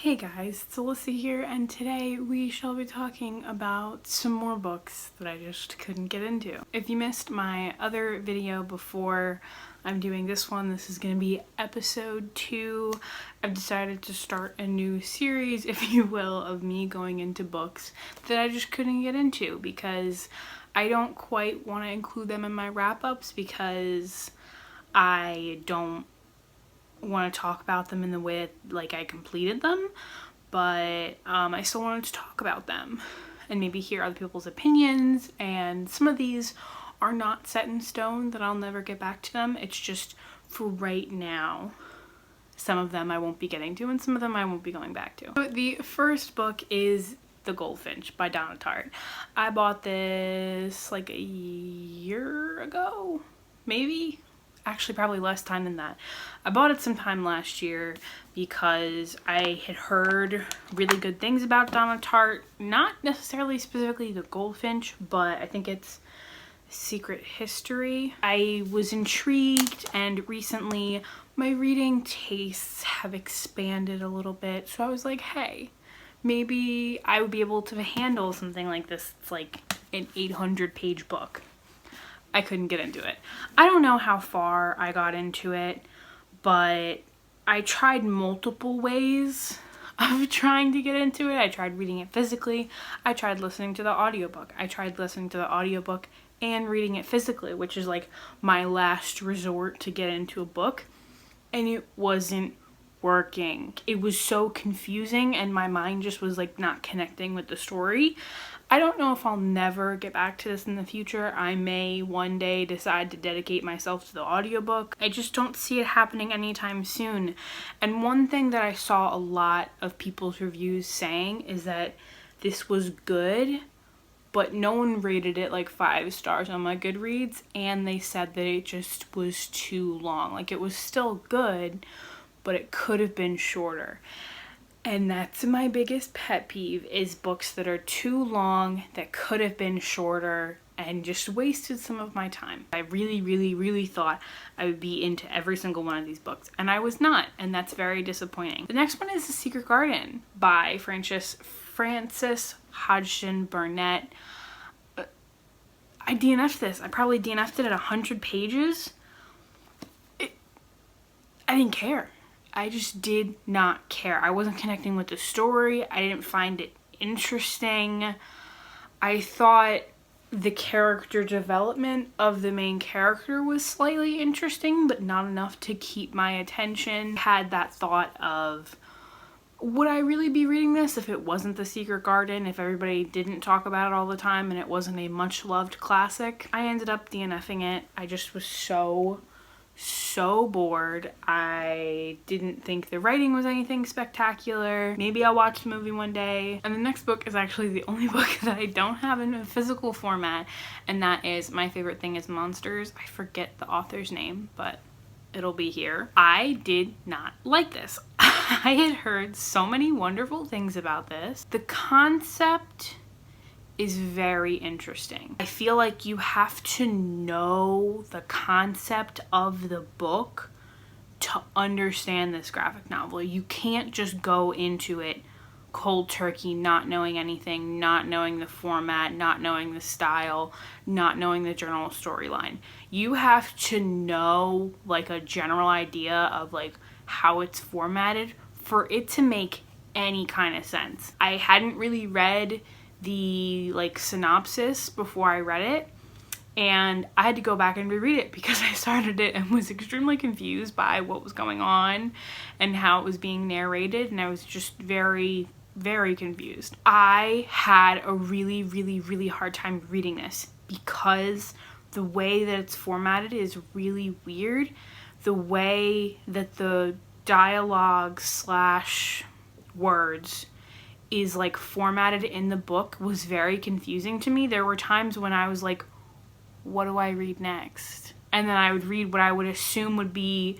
Hey guys, it's Alyssa here, and today we shall be talking about some more books that I just couldn't get into. If you missed my other video before I'm doing this one, this is going to be episode 2. I've decided to start a new series, if you will, of me going into books that I just couldn't get into because I don't quite want to include them in my wrap-ups because I don't want to talk about them in the way that, like, I completed them, but I still wanted to talk about them and maybe hear other people's opinions. And some of these are not set in stone that I'll never get back to them. It's just for right now. Some of them I won't be getting to and some of them I won't be going back to. So the first book is The Goldfinch by Donna Tartt. I bought this like a year ago, maybe? Actually probably less time than that. I bought it sometime last year because I had heard really good things about Donna Tartt. Not necessarily specifically The Goldfinch, but I think it's Secret History. I was intrigued, and recently my reading tastes have expanded a little bit, so I was like, hey, maybe I would be able to handle something like this. It's like an 800-page book. I couldn't get into it. I don't know how far I got into it, but I tried multiple ways of trying to get into it. I tried reading it physically. I tried listening to the audiobook. I tried listening to the audiobook and reading it physically, which is like my last resort to get into a book, and it wasn't working. It was so confusing and my mind just was like not connecting with the story. I don't know if I'll never get back to this in the future. I may one day decide to dedicate myself to the audiobook. I just don't see it happening anytime soon. And one thing that I saw a lot of people's reviews saying is that this was good, but no one rated it like 5 stars on my Goodreads, and they said that it just was too long. Like, it was still good, but it could have been shorter. And that's my biggest pet peeve, is books that are too long, that could have been shorter, and just wasted some of my time. I really thought I would be into every single one of these books, and I was not, and that's very disappointing. The next one is The Secret Garden by Frances Hodgson Burnett. I DNF'd this. I probably DNF'd it at 100 pages. I didn't care. I just did not care. I wasn't connecting with the story. I didn't find it interesting. I thought the character development of the main character was slightly interesting, but not enough to keep my attention. I had that thought of, would I really be reading this if it wasn't The Secret Garden, if everybody didn't talk about it all the time and it wasn't a much-loved classic? I ended up DNFing it. I just was so bored. I didn't think the writing was anything spectacular. Maybe I'll watch the movie one day. And the next book is actually the only book that I don't have in a physical format, and that is My Favorite Thing is Monsters. I forget the author's name, but it'll be here. I did not like this. I had heard so many wonderful things about this. The concept is very interesting. I feel like you have to know the concept of the book to understand this graphic novel. You can't just go into it cold turkey, not knowing anything, not knowing the format, not knowing the style, not knowing the general storyline. You have to know like a general idea of like how it's formatted for it to make any kind of sense. I hadn't really read the like synopsis before I read it, and I had to go back and reread it because I started it and was extremely confused by what was going on and how it was being narrated, and I was just very confused. I had a really hard time reading this because the way that it's formatted is really weird. The way that the dialogue / words is like formatted in the book was very confusing to me. There were times when I was like, what do I read next? And then I would read what I would assume would be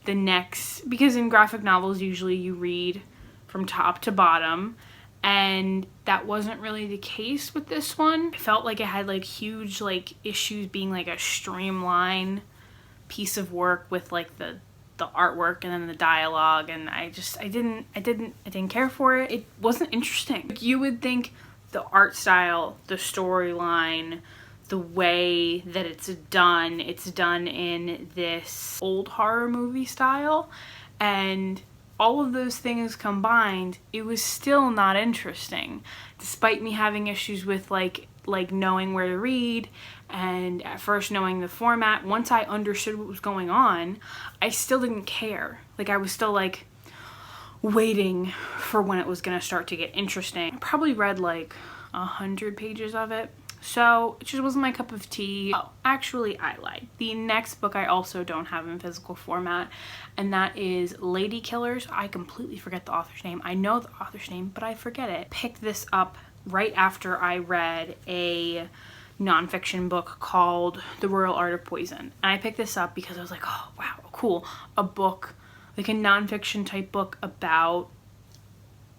the next, because in graphic novels usually you read from top to bottom, and that wasn't really the case with this one. I felt like it had like huge like issues being like a streamline piece of work with like the the artwork and then the dialogue, and I didn't care for it. It wasn't interesting. You would think the art style, the storyline, the way that it's done in this old horror movie style, and all of those things combined, it was still not interesting, despite me having issues with like knowing where to read, and at first knowing the format. Once I understood what was going on, I still didn't care. Like, I was still like waiting for when it was gonna start to get interesting. I probably read like 100 pages of it, so it just wasn't my cup of tea. Oh, actually, I lied. The next book I also don't have in physical format, and that is Ladykillers. I completely forget the author's name. I know the author's name, but I forget it. Picked this up right after I read a nonfiction book called The Royal Art of Poison. And I picked this up because I was like, oh wow, cool. A book, like a nonfiction type book about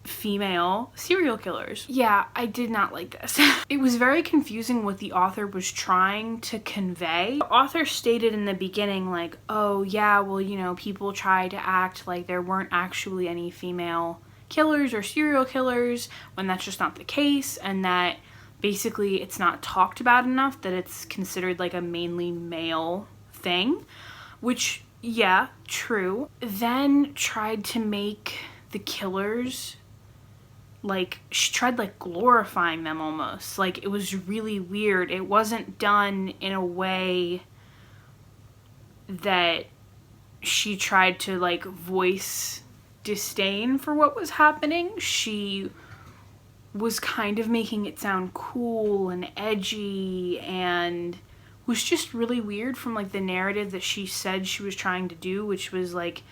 female serial killers. Yeah, I did not like this. It was very confusing what the author was trying to convey. The author stated in the beginning like, oh yeah, well, you know, people try to act like there weren't actually any female killers or serial killers, when that's just not the case, and that basically it's not talked about enough, that it's considered like a mainly male thing, which, yeah, true. Then tried to make the killers, like, she tried like glorifying them almost. Like, it was really weird. It wasn't done in a way that she tried to like voice disdain for what was happening. She was kind of making it sound cool and edgy, and was just really weird from like the narrative that she said she was trying to do, which was like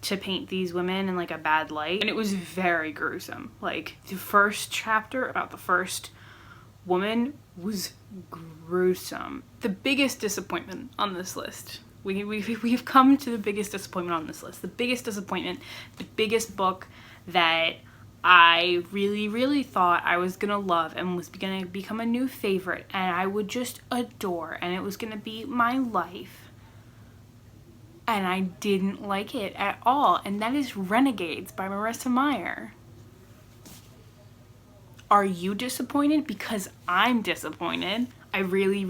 to paint these women in like a bad light. And it was very gruesome. Like, the first chapter about the first woman was gruesome. The biggest disappointment on this list, we've come to the biggest disappointment on this list. The biggest disappointment, the biggest book that I really thought I was gonna love and was gonna become a new favorite and I would just adore, and it was gonna be my life, and I didn't like it at all, and that is Renegades by Marissa Meyer. Are you disappointed? Because I'm disappointed. I really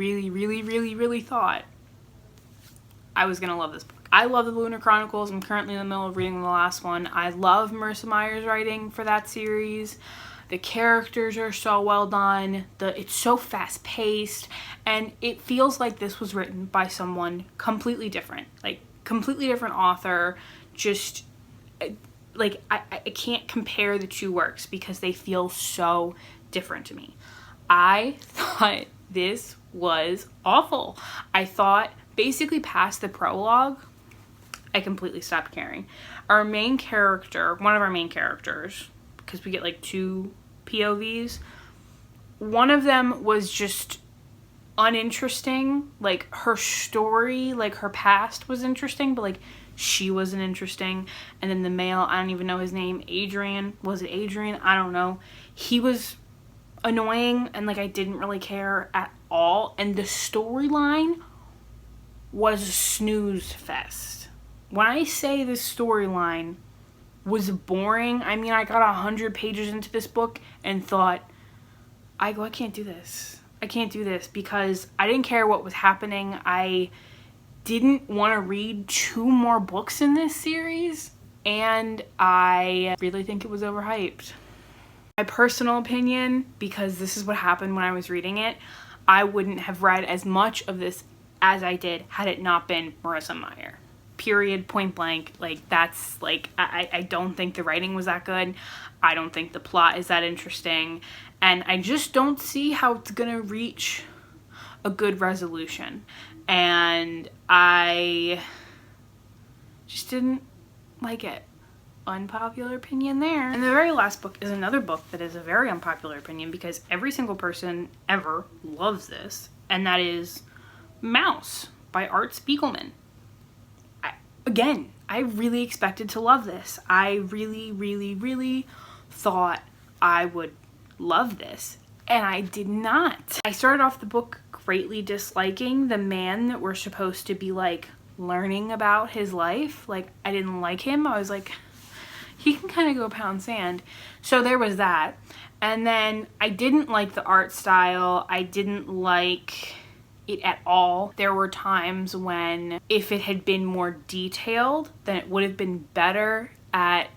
thought I was gonna love this book. I love the Lunar Chronicles. I'm currently in the middle of reading the last one. I love Marissa Meyer's writing for that series. The characters are so well done. It's so fast paced, and it feels like this was written by someone completely different, like completely different author. Just like I can't compare the two works because they feel so different to me. I thought this was awful. I thought basically past the prologue, I completely stopped caring. Our main character, one of our main characters, because we get like 2 POVs, one of them was just uninteresting. Like, her story, like her past was interesting, but like she wasn't interesting. And then the male, I don't even know his name, Adrian, was it Adrian? I don't know. He was annoying, and like I didn't really care at all. And the storyline was a snooze fest. When I say the storyline was boring, I mean, I got 100 pages into this book and thought, I can't do this. I can't do this, because I didn't care what was happening. I didn't want to read 2 more books in this series, and I really think it was overhyped. My personal opinion, because this is what happened when I was reading it, I wouldn't have read as much of this as I did had it not been Marissa Meyer. Period, point blank. Like, that's like, I don't think the writing was that good. I don't think the plot is that interesting, and I just don't see how it's gonna reach a good resolution, and I just didn't like it. Unpopular opinion there. And the very last book is another book that is a very unpopular opinion, because every single person ever loves this, and that is Mouse by Art Spiegelman. Again, I really expected to love this. I really thought I would love this, and I did not. I started off the book greatly disliking the man that we're supposed to be like learning about his life. Like, I didn't like him. I was like, he can kind of go pound sand. So there was that. And then I didn't like the art style. I didn't like it at all. There were times when if it had been more detailed, then it would have been better at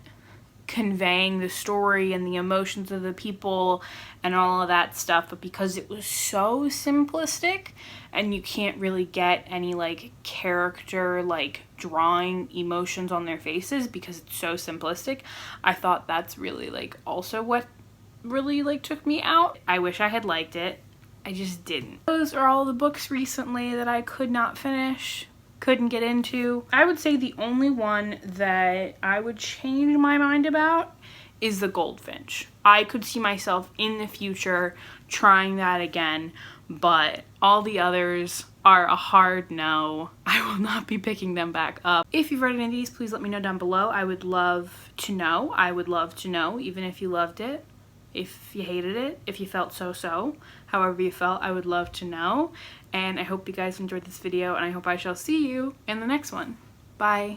conveying the story and the emotions of the people and all of that stuff. But because it was so simplistic and you can't really get any like character like drawing emotions on their faces because it's so simplistic, I thought that's really like also what really like took me out. I wish I had liked it. I just didn't. Those are all the books recently that I could not finish, couldn't get into. I would say the only one that I would change my mind about is the Goldfinch. I could see myself in the future trying that again, but all the others are a hard no. I will not be picking them back up. If you've read any of these, please let me know down below. I would love to know. I would love to know, even if you loved it, if you hated it, if you felt so, however you felt, I would love to know. And I hope you guys enjoyed this video, and I hope I shall see you in the next one. Bye.